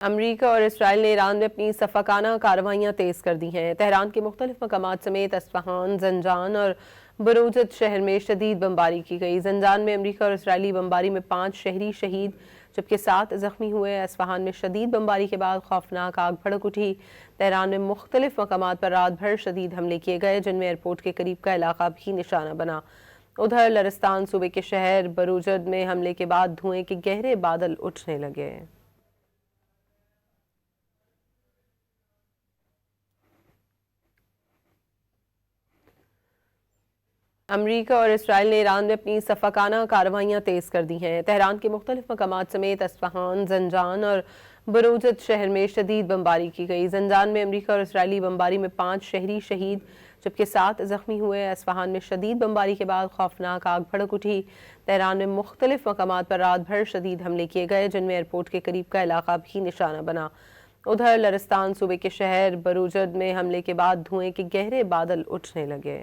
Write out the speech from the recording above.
امریکہ اور اسرائیل نے ایران میں اپنی سفاکانہ کارروائیاں تیز کر دی ہیں۔ تہران کے مختلف مقامات سمیت اصفہان، زنجان اور بروجرد شہر میں شدید بمباری کی گئی۔ زنجان میں امریکہ اور اسرائیلی بمباری میں 5 شہری شہید جبکہ 7 زخمی ہوئے۔ اصفہان میں شدید بمباری کے بعد خوفناک آگ بھڑک اٹھی۔ تہران میں مختلف مقامات پر رات بھر شدید حملے کیے گئے جن میں ایئرپورٹ کے قریب کا علاقہ بھی نشانہ بنا۔ ادھر لرستان صوبے کے شہر بروجرد میں حملے کے بعد دھوئیں کے گہرے بادل اٹھنے لگے۔ امریکہ اور اسرائیل نے ایران میں اپنی سفاکانہ کارروائیاں تیز کر دی ہیں۔ تہران کے مختلف مقامات سمیت اصفہان، زنجان اور بروجرد شہر میں شدید بمباری کی گئی۔ زنجان میں امریکہ اور اسرائیلی بمباری میں 5 شہری شہید جبکہ 7 زخمی ہوئے۔ اصفہان میں شدید بمباری کے بعد خوفناک آگ بھڑک اٹھی۔ تہران میں مختلف مقامات پر رات بھر شدید حملے کیے گئے جن میں ایئرپورٹ کے قریب کا علاقہ بھی نشانہ بنا۔ ادھر لرستان صوبے کے شہر بروجرد میں حملے کے بعد دھوئیں کے گہرے بادل اٹھنے لگے۔